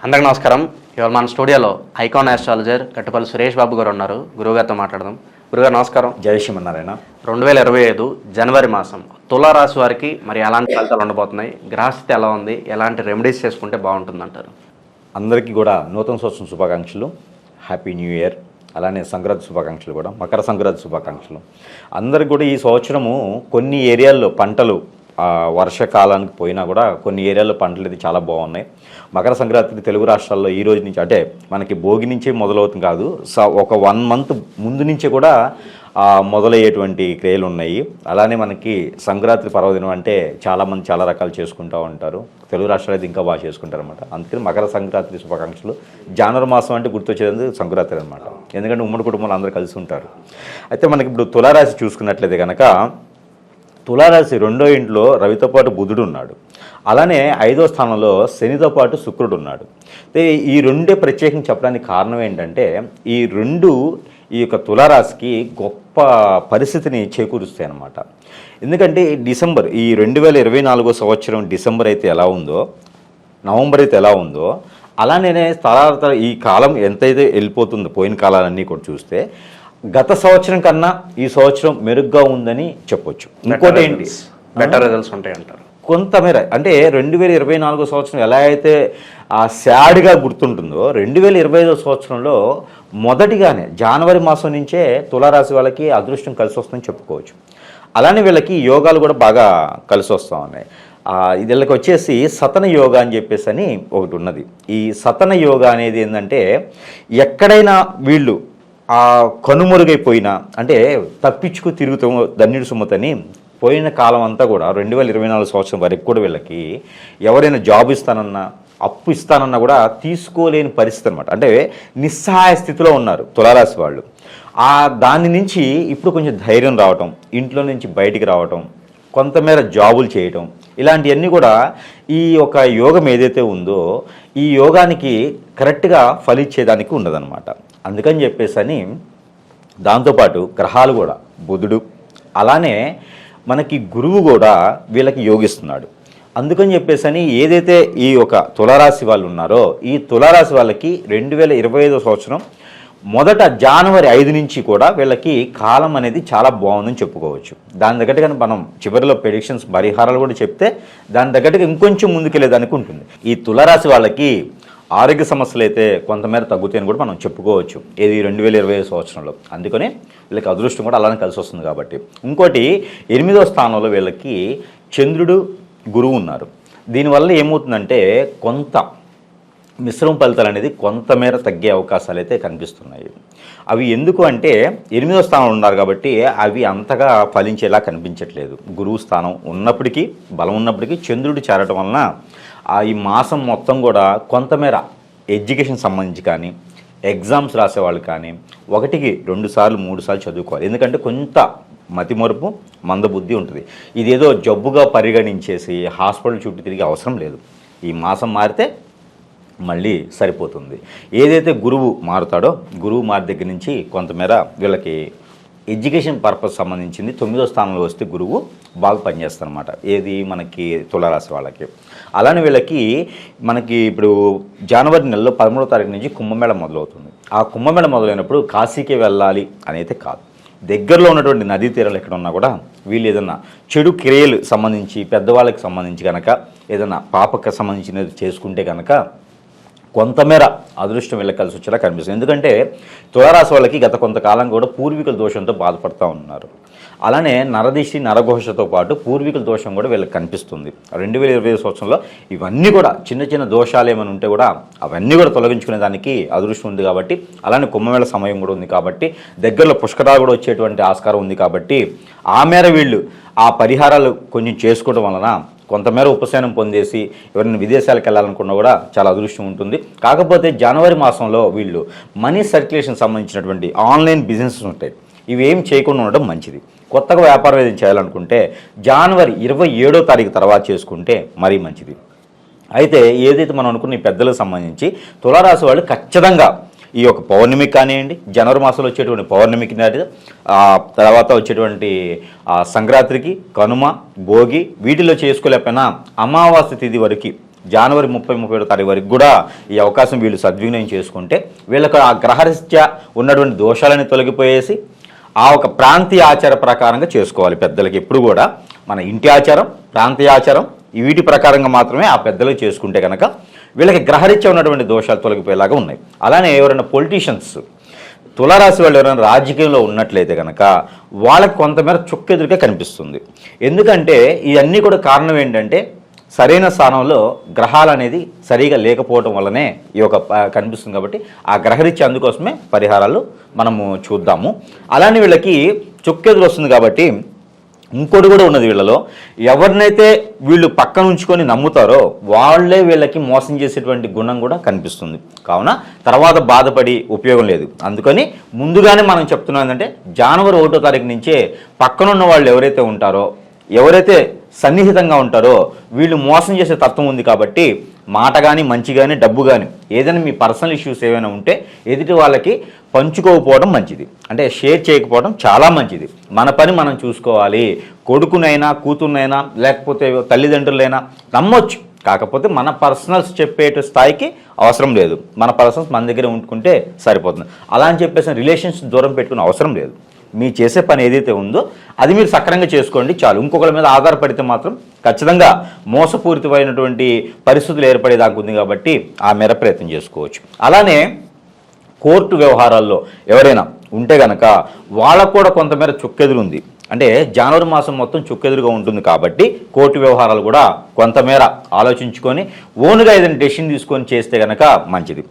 అందరికీ నమస్కారం. ఇవాళ మన స్టూడియోలో ఐకాన్ ఆస్ట్రాలజర్ కట్టుపల్లి సురేష్ బాబు గారు ఉన్నారు. గురువుగారితో మాట్లాడదాం. గురుగారు నమస్కారం. జై శ్రీమన్నారాయణ. 2025 జనవరి మాసం తులారాశి వారికి మరి ఎలాంటి ఫలితాలు ఉండబోతున్నాయి, గ్రహస్థితి ఎలా ఉంది, ఎలాంటి రెమెడీస్ చేసుకుంటే బాగుంటుందంటారు? అందరికీ కూడా నూతన సంవత్సరం శుభాకాంక్షలు, హ్యాపీ న్యూ ఇయర్. అలానే సంక్రాంతి శుభాకాంక్షలు కూడా, మకర సంక్రాంతి శుభాకాంక్షలు. అందరికి కూడా ఈ సంవత్సరము కొన్ని ఏరియాల్లో పంటలు వర్షాకాలానికి పోయినా కూడా కొన్ని ఏరియాల్లో పంటలు అయితే చాలా బాగున్నాయి. మకర సంక్రాంతి తెలుగు రాష్ట్రాల్లో ఈ రోజు నుంచి అంటే మనకి భోగి నుంచే మొదలవుతుంది కాదు, ఒక 1 month ముందు నుంచే కూడా మొదలయ్యేటువంటి క్రియలు ఉన్నాయి. అలానే మనకి సంక్రాంతి పర్వదినం అంటే చాలామంది చాలా రకాలు చేసుకుంటూ ఉంటారు. తెలుగు రాష్ట్రాలు అయితే ఇంకా బాగా చేసుకుంటారు అనమాట. అందుకని మకర సంక్రాంతి శుభాకాంక్షలు. జనవరి మాసం అంటే గుర్తొచ్చేది సంక్రాంతి అనమాట, ఎందుకంటే ఉమ్మడి కుటుంబాలు అందరూ కలిసి ఉంటారు. అయితే మనకి ఇప్పుడు తులారాశి చూసుకున్నట్లయితే కనుక తులారాశి 2వ ఇంట్లో రవితో పాటు బుధుడు ఉన్నాడు. అలానే 5వ స్థానంలో శనితో పాటు శుక్రుడు ఉన్నాడు. ఈ రెండే ప్రత్యేకంగా చెప్పడానికి కారణం ఏంటంటే ఈ యొక్క తులారాశికి గొప్ప పరిస్థితిని చేకూరుస్తాయి అన్నమాట. ఎందుకంటే డిసెంబర్ ఈ 2024 సంవత్సరం డిసెంబర్ అయితే ఎలా ఉందో, నవంబర్ అయితే ఎలా ఉందో, అలానే తర్వాత ఈ కాలం ఎంతైతే వెళ్ళిపోతుందో పోయిన కాలాలన్నీ కూడా చూస్తే గత సంవత్సరం కన్నా ఈ సంవత్సరం మెరుగ్గా ఉందని చెప్పొచ్చు. ఇంకోటి ఏంటి, బెటర్ రిజల్ట్స్ ఉంటాయి అంటారు కొంతమేర. అంటే 2024 సంవత్సరం ఎలా అయితే సాడ్గా గుర్తుంటుందో 2025 సంవత్సరంలో మొదటిగానే జనవరి మాసం నుంచే తులారాశి వాళ్ళకి అదృష్టం కలిసి వస్తుందని చెప్పుకోవచ్చు. అలానే వీళ్ళకి యోగాలు కూడా బాగా కలిసి వస్తూ ఉన్నాయి. వీళ్ళకి వచ్చేసి సతన యోగా అని చెప్పేసి అని ఒకటి ఉన్నది. ఈ సతన యోగా అనేది ఏంటంటే ఎక్కడైనా వీళ్ళు కనుమరుగైపోయినా అంటే తప్పించుకు తిరుగుతాము ధన్యుడి సుమతని పోయిన కాలం అంతా కూడా 2024 సంవత్సరం వరకు కూడా వీళ్ళకి ఎవరైనా జాబ్ ఇస్తానన్నా అప్పు ఇస్తానన్నా కూడా తీసుకోలేని పరిస్థితి అనమాట. అంటే నిస్సహాయ స్థితిలో ఉన్నారు తులారాశి వాళ్ళు. దాని నుంచి ఇప్పుడు కొంచెం ధైర్యం రావటం, ఇంట్లో నుంచి బయటికి రావటం, కొంతమేర జాబులు చేయటం, ఇలాంటివన్నీ కూడా ఈ యొక్క యోగం ఏదైతే ఉందో ఈ యోగానికి కరెక్ట్గా ఫలించేదానికి ఉండదన్నమాట. అందుకని చెప్పేసి అని దాంతోపాటు గ్రహాలు కూడా బుధుడు అలానే మనకి గురువు కూడా వీళ్ళకి యోగిస్తున్నాడు. అందుకని చెప్పేసి అని ఏదైతే ఈ యొక్క తులారాశి వాళ్ళు ఉన్నారో ఈ తులారాశి వాళ్ళకి 2025 సంవత్సరం మొదట జనవరి 5 నుంచి కూడా వీళ్ళకి కాలం అనేది చాలా బాగుందని చెప్పుకోవచ్చు. దాని తగ్గట్టుగా మనం చివరిలో ప్రెడిక్షన్స్ పరిహారాలు కూడా చెప్తే దాని తగ్గట్టుగా ఇంకొంచెం ముందుకెళ్ళేదానికి ఉంటుంది. ఈ తులారాశి వాళ్ళకి ఆరోగ్య సమస్యలు అయితే కొంతమేర తగ్గుతాయని కూడా మనం చెప్పుకోవచ్చు ఇది 2025 సంవత్సరంలో. అందుకని వీళ్ళకి అదృష్టం కూడా అలానే కలిసి వస్తుంది కాబట్టి. ఇంకోటి 8వ స్థానంలో వీళ్ళకి చంద్రుడు గురువు ఉన్నారు. దీనివల్ల ఏమవుతుందంటే కొంత మిశ్రమ ఫలితాలు అనేది కొంతమేర తగ్గే అవకాశాలు అయితే కనిపిస్తున్నాయి. అవి ఎందుకు అంటే 8వ స్థానంలో ఉన్నారు కాబట్టి అవి అంతగా ఫలించేలా కనిపించట్లేదు. గురువు స్థానం ఉన్నప్పటికీ బలం ఉన్నప్పటికీ చంద్రుడు చేరటం వలన ఈ మాసం మొత్తం కూడా కొంతమేర ఎడ్యుకేషన్ సంబంధించి కానీ ఎగ్జామ్స్ రాసేవాళ్ళు కానీ 1కి 2 సార్లు 3 సార్లు చదువుకోవాలి. ఎందుకంటే కొంత మతిమరుపు మందబుద్ధి ఉంటుంది. ఇదేదో జబ్బుగా పరిగణించేసి హాస్పిటల్ చుట్టూ తిరిగే అవసరం లేదు. ఈ మాసం మారితే మళ్ళీ సరిపోతుంది. ఏదైతే గురువు మారుతాడో గురువు మారి దగ్గర నుంచి కొంతమేర వీళ్ళకి ఎడ్యుకేషన్ పర్పస్ సంబంధించింది 9వ స్థానంలో వస్తే గురువు బాగా పనిచేస్తారు అనమాట. ఏది మనకి తులారాశి వాళ్ళకి. అలానే వీళ్ళకి మనకి ఇప్పుడు జనవరి నెలలో 13వ తారీఖు నుంచి కుంభమేళ మొదలవుతుంది. ఆ కుంభమేళ మొదలైనప్పుడు కాశీకి వెళ్ళాలి అని అయితే కాదు, దగ్గరలో ఉన్నటువంటి నదీ తీరాలు ఎక్కడ ఉన్నా కూడా వీళ్ళు ఏదన్నా చెడు క్రియలు సంబంధించి పెద్దవాళ్ళకి సంబంధించి కనుక ఏదన్నా పాపకు సంబంధించినది చేసుకుంటే కనుక కొంతమేర అదృష్టం వీళ్ళకి కలిసి వచ్చేలా కనిపిస్తుంది. ఎందుకంటే తులారాశి వాళ్ళకి గత కొంతకాలం కూడా పూర్వీకుల దోషంతో బాధపడుతూ ఉన్నారు. అలానే నరదిష్టి నరఘోషతో పాటు పూర్వీకుల దోషం కూడా వీళ్ళకి కనిపిస్తుంది. 2025 సంవత్సరంలో ఇవన్నీ కూడా చిన్న చిన్న దోషాలు ఏమైనా ఉంటే కూడా అవన్నీ కూడా తొలగించుకునే దానికి అదృష్టం ఉంది కాబట్టి, అలానే కుంభమేళ సమయం కూడా ఉంది కాబట్టి, దగ్గరలో పుష్కరాలు కూడా వచ్చేటువంటి ఆస్కారం ఉంది కాబట్టి ఆ మేర వీళ్ళు ఆ పరిహారాలు కొంచెం చేసుకోవడం వలన కొంతమేర ఉపశమనం పొందేసి ఎవరైనా విదేశాలకు వెళ్ళాలనుకున్నా కూడా చాలా అదృష్టం ఉంటుంది. కాకపోతే జనవరి మాసంలో వీళ్ళు మనీ సర్క్యులేషన్ సంబంధించినటువంటి ఆన్లైన్ బిజినెసెస్ ఉంటాయి, ఇవి ఏం చేయకుండా ఉండడం మంచిది. కొత్తగా వ్యాపారం ఏదైనా చేయాలనుకుంటే జనవరి 27వ తారీఖు తర్వాత చేసుకుంటే మరీ మంచిది. అయితే ఏదైతే మనం అనుకున్న ఈ పెద్దలకు సంబంధించి తులారాశి వాళ్ళు ఖచ్చితంగా ఈ యొక్క పౌర్ణమికి కానివ్వండి, జనవరి మాసంలో వచ్చేటువంటి పౌర్ణమికి తర్వాత వచ్చేటువంటి సంక్రాంతికి, కనుమ, భోగి వీటిలో చేసుకోలేకపోయినా అమావాస్య తిథి వరకు జనవరి 30-31 తారీఖు వరకు కూడా ఈ అవకాశం వీళ్ళు సద్వినియోగం చేసుకుంటే వీళ్ళకు ఆ గ్రహరీత్యా ఉన్నటువంటి దోషాలని తొలగిపోయేసి ఆ ఒక ప్రాంతీయ ఆచార ప్రకారంగా చేసుకోవాలి. పెద్దలకి ఎప్పుడు కూడా మన ఇంటి ఆచారం, ప్రాంతీయ ఆచారం వీటి ప్రకారంగా మాత్రమే ఆ పెద్దలకు చేసుకుంటే కనుక వీళ్ళకి గ్రహరీత్యా ఉన్నటువంటి దోషాలు తొలగిపోయేలాగా ఉన్నాయి. అలానే ఎవరైనా పొలిటీషియన్స్, తులారాశి వాళ్ళు ఎవరైనా రాజకీయంలో ఉన్నట్లయితే కనుక వాళ్ళకి కొంతమేర చుక్కెదురుగా కనిపిస్తుంది. ఎందుకంటే ఇవన్నీ కూడా కారణం ఏంటంటే సరైన స్థానంలో గ్రహాలు అనేది సరిగా లేకపోవడం వల్లనే ఈ యొక్క కనిపిస్తుంది. కాబట్టి ఆ గ్రహరీత్యా అందుకోసమే పరిహారాలు మనము చూద్దాము. అలానే వీళ్ళకి చుక్కెదురు వస్తుంది కాబట్టి ఇంకోటి కూడా ఉన్నది, వీళ్ళలో ఎవరినైతే వీళ్ళు పక్కన ఉంచుకొని నమ్ముతారో వాళ్ళే వీళ్ళకి మోసం చేసేటువంటి గుణం కూడా కనిపిస్తుంది. కావున తర్వాత బాధపడి ఉపయోగం లేదు. అందుకని ముందుగానే మనం చెప్తున్నాం ఏంటంటే జనవరి 1వ తారీఖు నుంచే పక్కనున్న వాళ్ళు ఎవరైతే ఉంటారో, ఎవరైతే సన్నిహితంగా ఉంటారో వీళ్ళు మోసం చేసే తత్వం ఉంది. కాబట్టి మాట కానీ, మంచి కానీ, డబ్బు కానీ ఏదైనా మీ పర్సనల్ ఇష్యూస్ ఏమైనా ఉంటే ఎదుటి వాళ్ళకి పంచుకోకపోవడం మంచిది, అంటే షేర్ చేయకపోవడం చాలా మంచిది. మన పని మనం చూసుకోవాలి. కొడుకునైనా, కూతురునైనా, లేకపోతే తల్లిదండ్రులైనా నమ్మొచ్చు, కాకపోతే మన పర్సనల్స్ చెప్పే స్థాయికి అవసరం లేదు. మన పర్సనల్స్ మన దగ్గర ఉంటుకుంటే సరిపోతుంది. అలా అని చెప్పేసి రిలేషన్స్ దూరం పెట్టుకునే అవసరం లేదు. మీ చేసే పని ఏదైతే ఉందో అది మీరు సక్రమంగా చేసుకోండి చాలు. ఇంకొకరి మీద ఆధారపడితే మాత్రం ఖచ్చితంగా మోసపూరితమైనటువంటి పరిస్థితులు ఏర్పడేదాకా ఉంది. కాబట్టి ఆ మేర ప్రయత్నం చేసుకోవచ్చు. అలానే కోర్టు వ్యవహారాల్లో ఎవరైనా ఉంటే కనుక వాళ్ళకు కూడా కొంతమేర చుక్కెదురు ఉంది. అంటే జనవరి మాసం మొత్తం చుక్కెదురుగా ఉంటుంది కాబట్టి కోర్టు వ్యవహారాలు కూడా కొంతమేర ఆలోచించుకొని ఓన్గా ఏదైనా డెసిషన్ తీసుకొని చేస్తే కనుక మంచిది.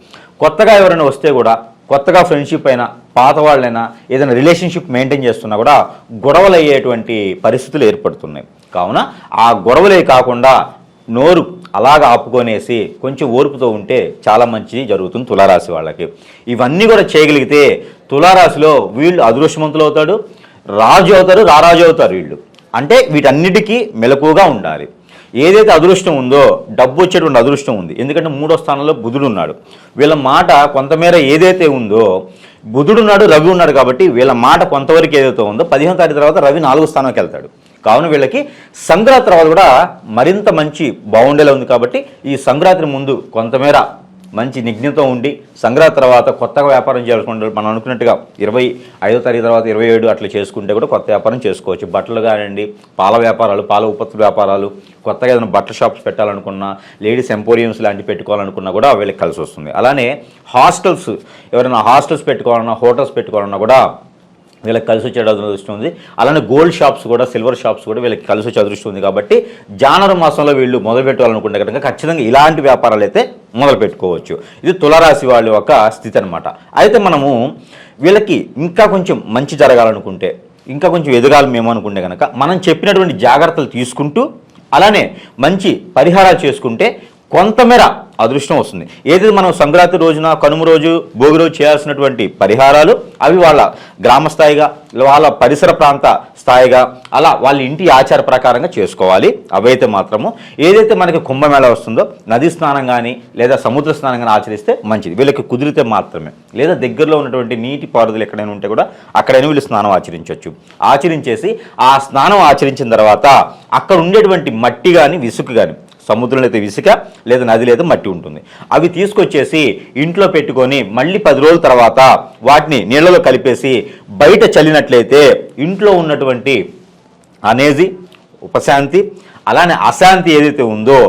కొత్తగా ఎవరైనా వస్తే కూడా, కొత్తగా ఫ్రెండ్షిప్ అయినా, పాత వాళ్ళైనా ఏదైనా రిలేషన్షిప్ మెయింటైన్ చేస్తున్నా కూడా గొడవలు అయ్యేటువంటి పరిస్థితులు ఏర్పడుతున్నాయి. కావున ఆ గొడవలే కాకుండా నోరు అలాగా ఆపుకొనేసి కొంచెం ఓర్పుతో ఉంటే చాలా మంచి జరుగుతుంది తులారాశి వాళ్ళకి. ఇవన్నీ కూడా చేయగలిగితే తులారాశిలో వీళ్ళు అదృష్టవంతులు అవుతాడు, రాజు అవుతారు, రారాజు అవుతారు వీళ్ళు. అంటే వీటన్నిటికీ మెలకుగా ఉండాలి. ఏదైతే అదృష్టం ఉందో డబ్బు వచ్చేటువంటి అదృష్టం ఉంది. ఎందుకంటే 3వ స్థానంలో బుధుడు ఉన్నాడు. వీళ్ళ మాట కొంతమేర ఏదైతే ఉందో, బుధుడు ఉన్నాడు, రవి ఉన్నాడు కాబట్టి వీళ్ళ మాట కొంతవరకు ఏదైతే ఉందో 15వ తారీఖు తర్వాత రవి 4వ స్థానంకి వెళ్తాడు. కావున వీళ్ళకి సంక్రాంతి తర్వాత కూడా మరింత మంచి బాగుండేలా ఉంది. కాబట్టి ఈ సంక్రాంతి ముందు కొంతమేర మంచి నిఘ్నతో ఉండి సంక్రాంతి తర్వాత కొత్తగా వ్యాపారం చేసుకుంటే మనం అనుకున్నట్టుగా 25వ తారీఖు తర్వాత 27 అట్లా చేసుకుంటే కూడా కొత్త వ్యాపారం చేసుకోవచ్చు. బట్టలు కానివ్వండి, పాల వ్యాపారాలు, పాల ఉత్పత్తుల వ్యాపారాలు, కొత్తగా ఏదైనా బట్టల షాప్స్ పెట్టాలనుకున్నా, లేడీస్ ఎంపోరియంస్ లాంటివి పెట్టుకోవాలనుకున్నా కూడా వీళ్ళకి కలిసి వస్తుంది. అలానే హాస్టల్స్, ఎవరైనా హాస్టల్స్ పెట్టుకోవాలన్నా, హోటల్స్ పెట్టుకోవాలన్నా కూడా వీళ్ళకి కలిసి వచ్చే అదృష్టం ఉంది. అలానే గోల్డ్ షాప్స్ కూడా, సిల్వర్ షాప్స్ కూడా వీళ్ళకి కలిసి వచ్చే అదృష్టం ఉంది. కాబట్టి జనవరి మాసంలో వీళ్ళు మొదలు పెట్టాలనుకుంటే కనుక ఖచ్చితంగా ఇలాంటి వ్యాపారాలు అయితే మొదలు పెట్టుకోవచ్చు. ఇది తులారాశి వాళ్ళ యొక్క స్థితి అనమాట. అయితే మనము వీళ్ళకి ఇంకా కొంచెం మంచి జరగాలనుకుంటే, ఇంకా కొంచెం ఎదగాలి మేము అనుకుంటే కనుక మనం చెప్పినటువంటి జాగ్రత్తలు తీసుకుంటూ అలానే మంచి పరిహారాలు చేసుకుంటే కొంతమేర అదృష్టం వస్తుంది. ఏదైతే మనం సంక్రాంతి రోజున, కనుమ రోజు, భోగి రోజు చేయాల్సినటువంటి పరిహారాలు అవి వాళ్ళ గ్రామ స్థాయిగా, వాళ్ళ పరిసర ప్రాంత స్థాయిగా, అలా వాళ్ళ ఇంటి ఆచార ప్రకారంగా చేసుకోవాలి. అవైతే మాత్రము ఏదైతే మనకి కుంభమేళ వస్తుందో నదీ స్నానం కానీ లేదా సముద్ర స్నానం కానీ ఆచరిస్తే మంచిది. వీళ్ళకి కుదిరితే మాత్రమే, లేదా దగ్గరలో ఉన్నటువంటి నీటి పారుదల ఎక్కడైనా ఉంటే కూడా అక్కడైనా వీళ్ళు స్నానం ఆచరించవచ్చు. ఆచరించేసి ఆ స్నానం ఆచరించిన తర్వాత అక్కడ ఉండేటువంటి మట్టి కానీ, విసుగు కానీ, సముద్రంలో అయితే ఇసుక లేదా నదిలో అయితే మట్టి ఉంటుంది, అవి తీసుకొచ్చేసి ఇంట్లో పెట్టుకొని మళ్ళీ 10 రోజుల తర్వాత వాటిని నీళ్ళలో కలిపేసి బయట చల్లినట్లయితే ఇంట్లో ఉన్నటువంటి అనేజీ, ఉపశాంతి, అలానే అశాంతి ఏదైతే ఉందో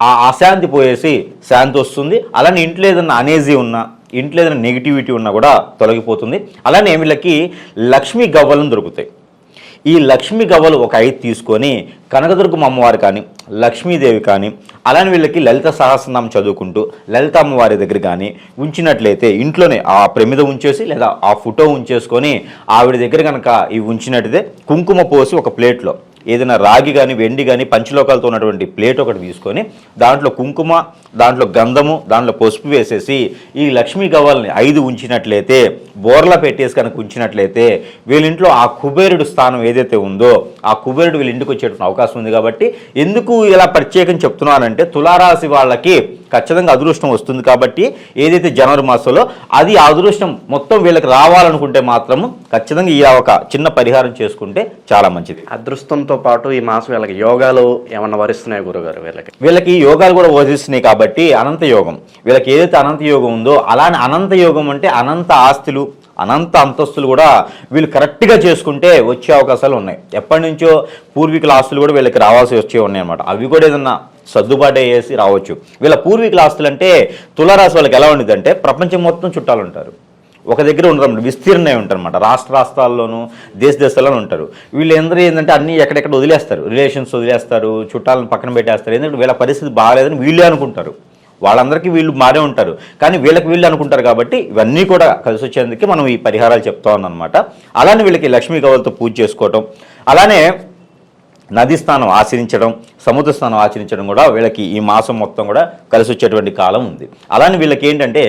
ఆ అశాంతి పోయేసి శాంతి వస్తుంది. అలానే ఇంట్లో ఏదన్నా అనేజీ ఉన్నా, ఇంట్లో ఏదైనా నెగిటివిటీ ఉన్నా కూడా తొలగిపోతుంది. అలానే వీళ్ళకి లక్ష్మీ గవ్వలను దొరుకుతాయి. ఈ లక్ష్మీ గవ్వలు ఒక 5 తీసుకొని కనకదుర్గమ్మ అమ్మవారు కానీ, లక్ష్మీదేవి కానీ, అలానే వీళ్ళకి లలిత సహస్రనామం చదువుకుంటూ లలిత అమ్మవారి దగ్గర కానీ ఉంచినట్లయితే ఇంట్లోనే ఆ ప్రమిద ఉంచేసి లేదా ఆ ఫోటో ఉంచేసుకొని ఆవిడ దగ్గర కనుక ఇవి ఉంచినట్టయితే కుంకుమ పోసి ఒక ప్లేట్లో ఏదైనా రాగి కానీ, వెండి కానీ, పంచలోకాలతో ఉన్నటువంటి ప్లేట్ ఒకటి తీసుకొని దాంట్లో కుంకుమ, దాంట్లో గంధము, దాంట్లో పసుపు వేసేసి ఈ లక్ష్మీ గవ్వల్ని 5 ఉంచినట్లయితే, బోర్లా పెట్టేసి కనుక ఉంచినట్లయితే వీళ్ళింట్లో ఆ కుబేరుడు స్థానం ఏదైతే ఉందో ఆ కుబేరుడు వీళ్ళ ఇంటికి వచ్చేటువంటి అవకాశం ఉంది. కాబట్టి ఎందుకు ఇలా ప్రత్యేకం చెప్తున్నానంటే తులారాశి వాళ్ళకి ఖచ్చితంగా అదృష్టం వస్తుంది. కాబట్టి ఏదైతే జనవరి మాసంలో అది అదృష్టం మొత్తం వీళ్ళకి రావాలనుకుంటే మాత్రము ఖచ్చితంగా ఈ ఒక చిన్న పరిహారం చేసుకుంటే చాలా మంచిది. అదృష్టంతో పాటు ఈ మాసం వీళ్ళకి యోగాలు ఏమన్నా వరిస్తున్నాయి గురుగారు? వీళ్ళకి యోగాలు కూడా వరిస్తున్నాయి కాబట్టి అనంత యోగం, వీళ్ళకి ఏదైతే అనంత యోగం ఉందో అలానే అనంత యోగం అంటే అనంత ఆస్తులు, అనంత అంతస్తులు కూడా వీళ్ళు కరెక్ట్గా చేసుకుంటే వచ్చే అవకాశాలు ఉన్నాయి. ఎప్పటి నుంచో పూర్వీకుల ఆస్తులు కూడా వీళ్ళకి రావాల్సి వచ్చే ఉన్నాయి అన్నమాట. అవి కూడా ఏదన్నా సర్దుబాటు చేసి రావచ్చు. వీళ్ళ పూర్వీకుల ఆస్తులు అంటే తులారాశి వాళ్ళకి ఎలా ఉండేదంటే ప్రపంచం మొత్తం చుట్టాలు ఉంటారు, ఒక దగ్గర ఉండరు, విస్తీర్ణమై ఉంటారు అనమాట. రాష్ట్రాల్లోనూ దేశాల్లోనూ ఉంటారు. వీళ్ళు అందరూ ఏంటంటే అన్నీ ఎక్కడెక్కడ వదిలేస్తారు, రిలేషన్స్ వదిలేస్తారు, చుట్టాలను పక్కన పెట్టేస్తారు. ఎందుకంటే వీళ్ళ పరిస్థితి బాగాలేదని వీళ్ళే అనుకుంటారు. వాళ్ళందరికీ వీళ్ళు మారే ఉంటారు, కానీ వీళ్ళకి వీళ్ళు అనుకుంటారు. కాబట్టి ఇవన్నీ కూడా కలిసి వచ్చేందుకే మనం ఈ పరిహారాలు చెప్తా ఉన్నాం అనమాట. అలానే వీళ్ళకి లక్ష్మీ గౌరలతో పూజ చేసుకోవటం, అలానే నది స్నానం ఆచరించడం, సముద్ర స్నానం ఆచరించడం కూడా వీళ్ళకి ఈ మాసం మొత్తం కూడా కలిసి వచ్చేటువంటి కాలం ఉంది. అలానే వీళ్ళకి ఏంటంటే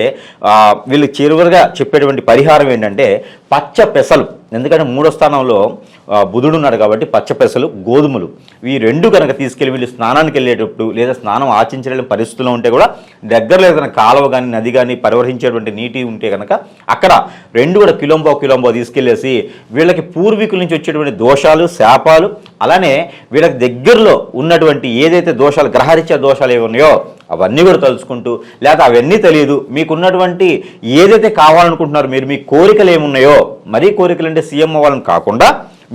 వీళ్ళు చివరిగా చెప్పేటువంటి పరిహారం ఏంటంటే పచ్చ పెసలు. ఎందుకంటే 3వ స్థానంలో బుధుడు ఉన్నాడు కాబట్టి పచ్చ పెసలు, గోధుమలు ఈ రెండు కనుక తీసుకెళ్ళి వీళ్ళు స్నానానికి వెళ్ళేటప్పుడు లేదా స్నానం ఆచరించలేని పరిస్థితుల్లో ఉంటే కూడా దగ్గరలో ఏదైనా కాలువ కానీ నది కానీ పరివహించేటువంటి నీటి ఉంటే కనుక అక్కడ రెండు కూడా కిలోంబో తీసుకెళ్ళేసి వీళ్ళకి పూర్వీకుల నుంచి వచ్చేటువంటి దోషాలు, శాపాలు, అలానే వీళ్ళకి దగ్గరలో ఉన్నటువంటి ఏదైతే దోషాలు, గ్రహరీత్యా దోషాలు ఏమి ఉన్నాయో అవన్నీ కూడా తలుచుకుంటూ, లేదా అవన్నీ తెలియదు మీకున్నటువంటి ఏదైతే కావాలనుకుంటున్నారో మీరు మీ కోరికలు ఏమున్నాయో, మరీ కోరికలు అంటే సీఎం అవ్వాలని కాకుండా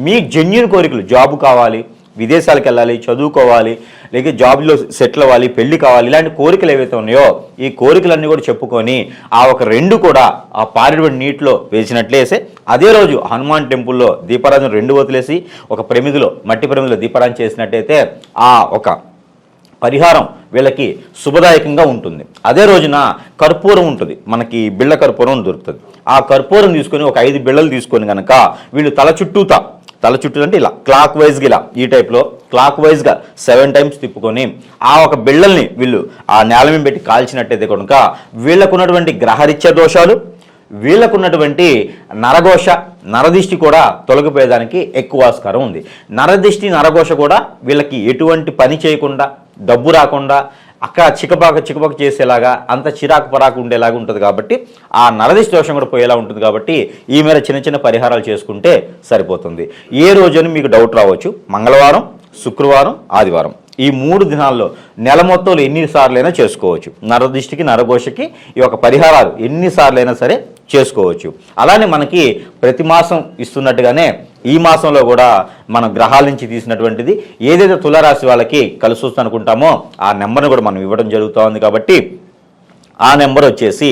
మీ జెన్యూన్ కోరికలు, జాబ్ కావాలి, విదేశాలకు వెళ్ళాలి, చదువుకోవాలి, లేక జాబ్లో సెటిల్ అవ్వాలి, పెళ్లి కావాలి, ఇలాంటి కోరికలు ఏవైతే ఉన్నాయో ఈ కోరికలన్నీ కూడా చెప్పుకొని ఆ ఒక రెండు కూడా ఆ పారేటువంటి నీటిలో వేసినట్లేసే అదే రోజు హనుమాన్ టెంపుల్లో దీపారాధన 2 వదిలేసి ఒక ప్రమిదిలో, మట్టి ప్రమిదిలో దీపారాధన చేసినట్టయితే ఆ ఒక పరిహారం వీళ్ళకి శుభదాయకంగా ఉంటుంది. అదే రోజున కర్పూరం ఉంటుంది, మనకి బిళ్ళ కర్పూరం దొరుకుతుంది. ఆ కర్పూరం తీసుకొని ఒక 5 బిళ్ళలు తీసుకొని కనుక వీళ్ళు తల చుట్టూ అంటే ఇలా క్లాక్ వైజ్గా, ఇలా ఈ టైప్లో క్లాక్ వైజ్గా 7 టైమ్స్ తిప్పుకొని ఆ ఒక బిళ్ళల్ని వీళ్ళు ఆ నేల మీద పెట్టి కాల్చినట్టయితే కనుక వీళ్ళకున్నటువంటి గ్రహరీత్యా దోషాలు, వీళ్ళకున్నటువంటి నరఘోష, నరదిష్టి కూడా తొలగిపోయేదానికి ఎక్కువ ఆస్కారం ఉంది. నరదిష్టి, నరఘోష కూడా వీళ్ళకి ఎటువంటి పని చేయకుండా, డబ్బు రాకుండా, అక్కడ చికపాక చేసేలాగా, అంత చిరాకు పరాకు ఉండేలాగా ఉంటుంది. కాబట్టి ఆ నరదిష్టి దోషం కూడా పోయేలా ఉంటుంది. కాబట్టి ఈ మేర చిన్న పరిహారాలు చేసుకుంటే సరిపోతుంది. ఏ రోజుని మీకు డౌట్ రావచ్చు, మంగళవారం, శుక్రవారం, ఆదివారం ఈ 3 దినాల్లో నెల మొత్తంలో ఎన్నిసార్లైనా చేసుకోవచ్చు. నరదిష్టికి, నరఘోషకి ఈ యొక్క పరిహారాలు ఎన్నిసార్లైనా సరే చేసుకోవచ్చు. అలానే మనకి ప్రతి మాసం ఇస్తున్నట్టుగానే ఈ మాసంలో కూడా మన గ్రహాల నుంచి తీసినటువంటిది ఏదైతే తులారాశి వాళ్ళకి కలిసి వస్తుంది అనుకుంటామో ఆ నెంబర్ని కూడా మనం ఇవ్వడం జరుగుతూ ఉంది. కాబట్టి ఆ నెంబర్ వచ్చేసి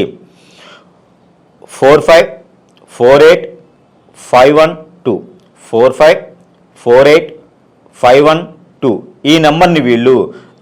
454851 454851 ఈ నెంబర్ని వీళ్ళు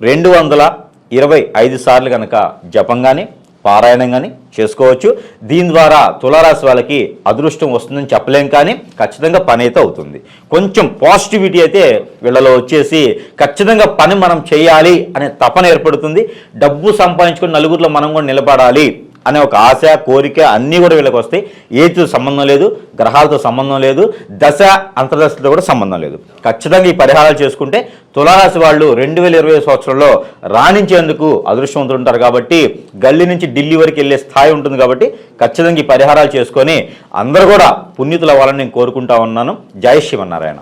225 సార్లు కనుక జపం కానీ పారాయణం కానీ చేసుకోవచ్చు. దీని ద్వారా తులారాశి వాళ్ళకి అదృష్టం వస్తుందని చెప్పలేం, కానీ ఖచ్చితంగా పని అయితే అవుతుంది. కొంచెం పాజిటివిటీ అయితే వీళ్ళలో వచ్చేసి ఖచ్చితంగా పని మనం చేయాలి అనే తపన ఏర్పడుతుంది. డబ్బు సంపాదించుకొని నలుగురిలో మనం కూడా నిలబడాలి అనే ఒక ఆశ, కోరిక అన్నీ కూడా వీళ్ళకి వస్తాయి. ఏజ్తో సంబంధం లేదు, గ్రహాలతో సంబంధం లేదు, దశ అంతర్దశతో కూడా సంబంధం లేదు. ఖచ్చితంగా ఈ పరిహారాలు చేసుకుంటే తులారాశి వాళ్ళు 2020 సంవత్సరంలో రాణించేందుకు అదృష్టవంతులు ఉంటారు. కాబట్టి గల్లీ నుంచి ఢిల్లీ వరకు వెళ్ళే స్థాయి ఉంటుంది. కాబట్టి ఖచ్చితంగా ఈ పరిహారాలు చేసుకొని అందరూ కూడా పుణ్యతులు అవ్వాలని నేను కోరుకుంటా ఉన్నాను. జై శ్రీమన్నారాయణ.